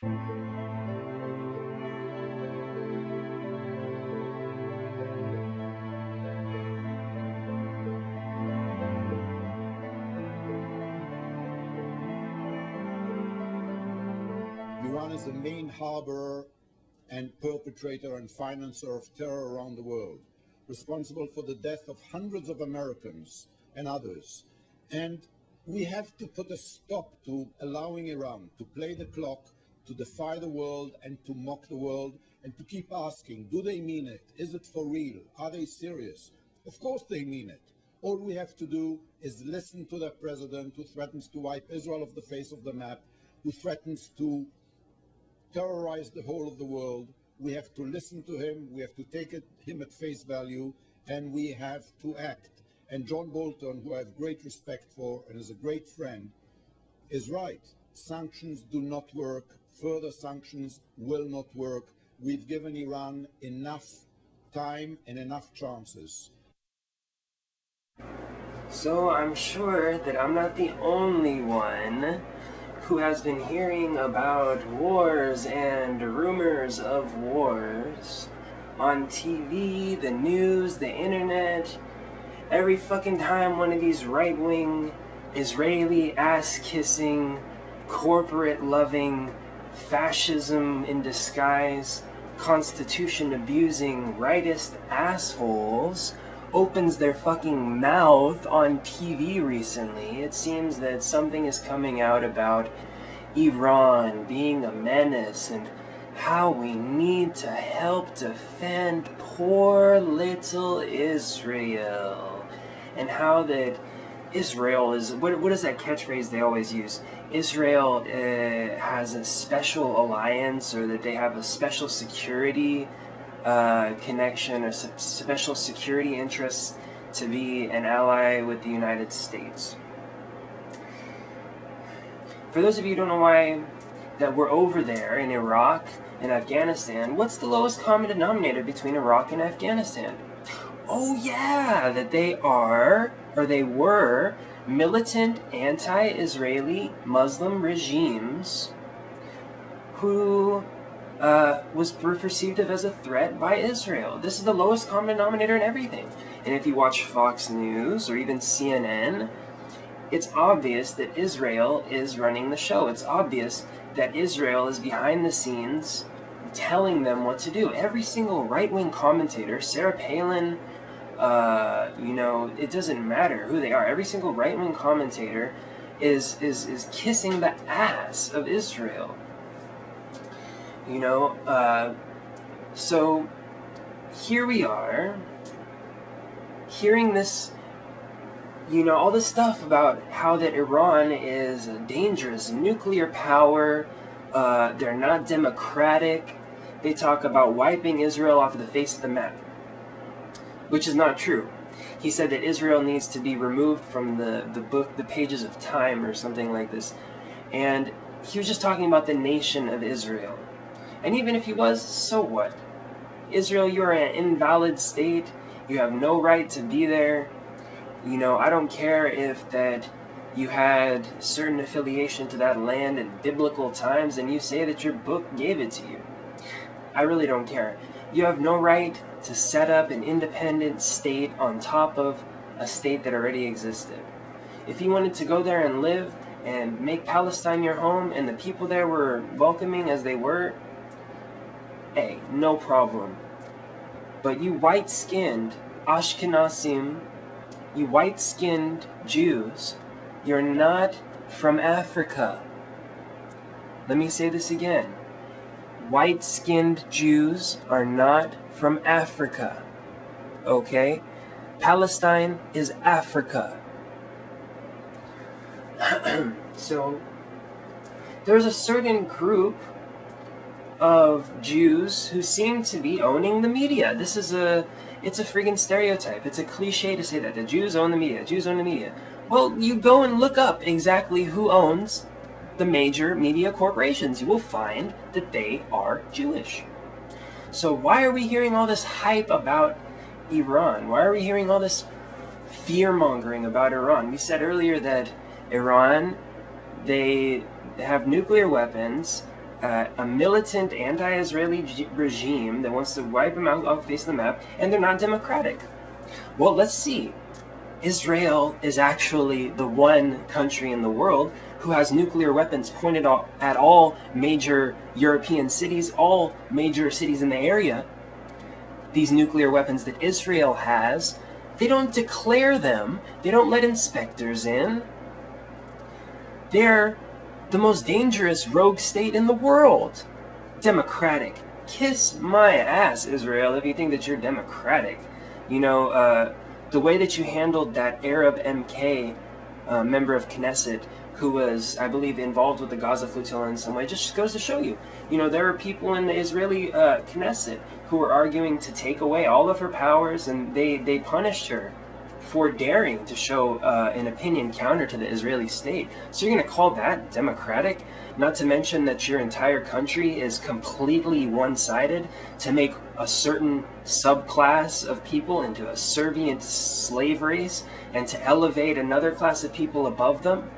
Iran is the main harborer and perpetrator and financer of terror around the world, responsible for the death of hundreds of Americans and others. And we have to put a stop to allowing Iran to play the clock, to defy the world and to mock the world, and to keep asking, do they mean it? Is it for real? Are they serious? Of course they mean it. All we have to do is listen to their president, who threatens to wipe Israel off the face of the map, who threatens to terrorize the whole of the world. We have to listen to him, we have to take him at face value, and we have to act. And John Bolton, who I have great respect for and is a great friend, is right. Sanctions do not work. Further sanctions will not work. We've given Iran enough time and enough chances. So I'm sure that I'm not the only one who has been hearing about wars and rumors of wars on TV, the news, the internet. Every fucking time one of these right-wing, Israeli ass-kissing, corporate-loving, fascism in disguise, constitution-abusing, rightist assholes opens their fucking mouth on TV recently, it seems that something is coming out about Iran being a menace and how we need to help defend poor little Israel, and how that Israel is, what is that catchphrase they always use? Israel has a special alliance, or that they have a special security connection or special security interests to be an ally with the United States. For those of you who don't know why that we're over there in Iraq and Afghanistan, what's the lowest common denominator between Iraq and Afghanistan? Oh yeah, that they are, or they were, militant anti-Israeli Muslim regimes who was perceived as a threat by Israel. This is the lowest common denominator in everything. And if you watch Fox News or even CNN, it's obvious that Israel is running the show. It's obvious that Israel is behind the scenes telling them what to do. Every single right-wing commentator, Sarah Palin, it doesn't matter who they are. Every single right-wing commentator is kissing the ass of Israel. So here we are, hearing this, all this stuff about how that Iran is a dangerous nuclear power, they're not democratic, they talk about wiping Israel off the face of the map, which is not true. He said that Israel needs to be removed from the pages of time or something like this, and he was just talking about the nation of Israel. And even if he was, so what? Israel, you're an invalid state. You have no right to be there. I don't care if that you had certain affiliation to that land in biblical times and you say that your book gave it to you. I really don't care. You have no right to set up an independent state on top of a state that already existed. If you wanted to go there and live and make Palestine your home and the people there were welcoming as they were, hey, no problem. But you white-skinned Ashkenazim, you white-skinned Jews, you're not from Africa. Let me say this again. White-skinned Jews are not from Africa. Okay? Palestine is Africa. So, there's a certain group of Jews who seem to be owning the media. It's a friggin' stereotype. It's a cliche to say that the Jews own the media. Jews own the media. Well, you go and look up exactly who owns the major media corporations. You will find that they are Jewish. So why are we hearing all this hype about Iran? Why are we hearing all this fear-mongering about Iran? We said earlier that Iran, they have nuclear weapons. a militant anti-Israeli regime that wants to wipe them out off the face of the map, and they're not democratic. Well, let's see. Israel is actually the one country in the world who has nuclear weapons pointed at all major European cities, all major cities in the area. These nuclear weapons that Israel has, they don't declare them. They don't let inspectors in. They're the most dangerous rogue state in the world. Democratic. Kiss my ass, Israel, if you think that you're democratic. You know, the way that you handled that Arab MK member of Knesset who was, I believe, involved with the Gaza flotilla in some way, just goes to show you. You know, there are people in the Israeli Knesset who were arguing to take away all of her powers, and they punished her for daring to show an opinion counter to the Israeli state. So you're going to call that democratic? Not to mention that your entire country is completely one-sided to make a certain subclass of people into a servient slave race and to elevate another class of people above them?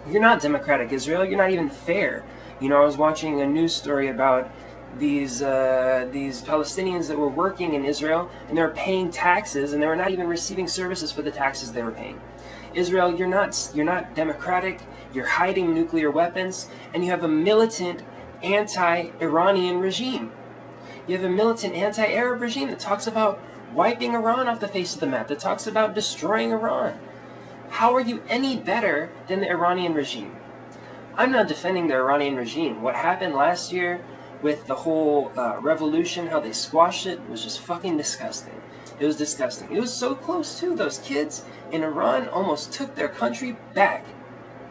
You're not democratic, Israel. You're not even fair. You know, I was watching a news story about these Palestinians that were working in Israel, and they were paying taxes, and they were not even receiving services for the taxes they were paying. Israel, you're not democratic. You're hiding nuclear weapons, and you have a militant anti-Iranian regime. You have a militant anti-Arab regime that talks about wiping Iran off the face of the map, that talks about destroying Iran. How are you any better than the Iranian regime? I'm not defending the Iranian regime. What happened last year with the whole revolution, how they squashed it, was just fucking disgusting. It was disgusting. It was so close too. Those kids in Iran almost took their country back.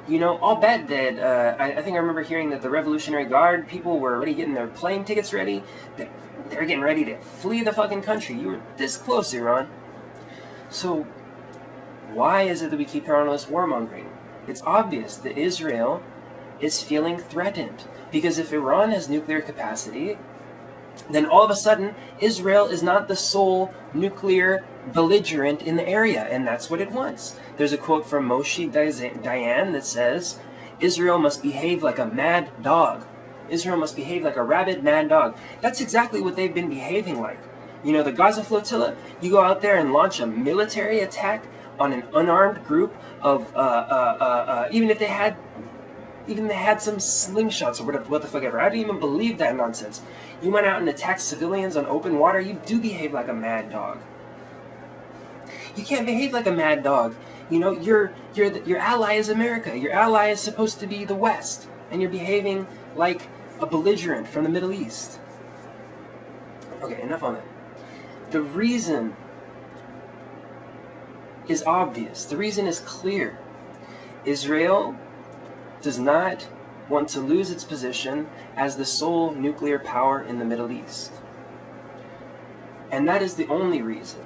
You know, I'll bet that, I think I remember hearing that the Revolutionary Guard people were already getting their plane tickets ready. They're getting ready to flee the fucking country. You were this close, Iran. So, why is it that we keep hearing all this warmongering? It's obvious that Israel is feeling threatened. Because if Iran has nuclear capacity, then all of a sudden, Israel is not the sole nuclear belligerent in the area, and that's what it wants. There's a quote from Moshe Dayan that says, Israel must behave like a mad dog. Israel must behave like a rabid mad dog. That's exactly what they've been behaving like. You know, the Gaza flotilla, you go out there and launch a military attack on an unarmed group of, even if they had some slingshots or what the fuck ever. I don't even believe that nonsense. You went out and attacked civilians on open water, you do behave like a mad dog. You can't behave like a mad dog. You know, your ally is America. Your ally is supposed to be the West. And you're behaving like a belligerent from the Middle East. Okay, enough on that. The reason is obvious. The reason is clear. Israel does not want to lose its position as the sole nuclear power in the Middle East. And that is the only reason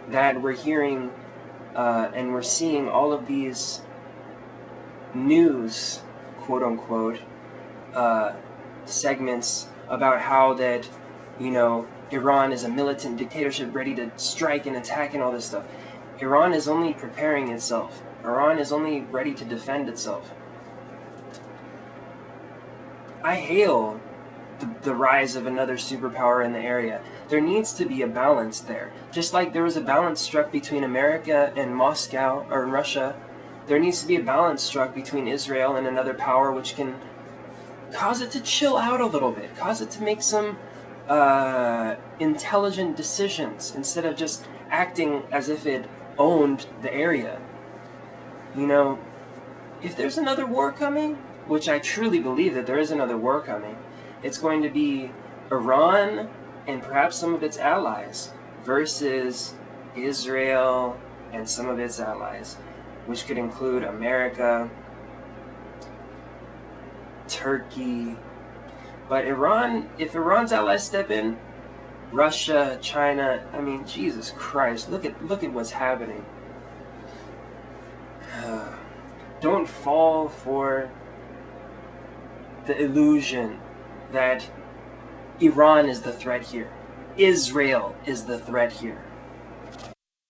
that we're hearing and we're seeing all of these news, quote-unquote, segments about how that, you know, Iran is a militant dictatorship ready to strike and attack and all this stuff. Iran is only preparing itself. Iran is only ready to defend itself. I hail the rise of another superpower in the area. There needs to be a balance there. Just like there was a balance struck between America and Moscow, or Russia, there needs to be a balance struck between Israel and another power which can cause it to chill out a little bit, cause it to make some intelligent decisions instead of just acting as if it owned the area. You know, if there's another war coming, which I truly believe that there is another war coming, it's going to be Iran and perhaps some of its allies versus Israel and some of its allies, which could include America, Turkey. But Iran, if Iran's allies step in, Russia, China, I mean, Jesus Christ, look at what's happening. Don't fall for the illusion that Iran is the threat here. Israel is the threat here.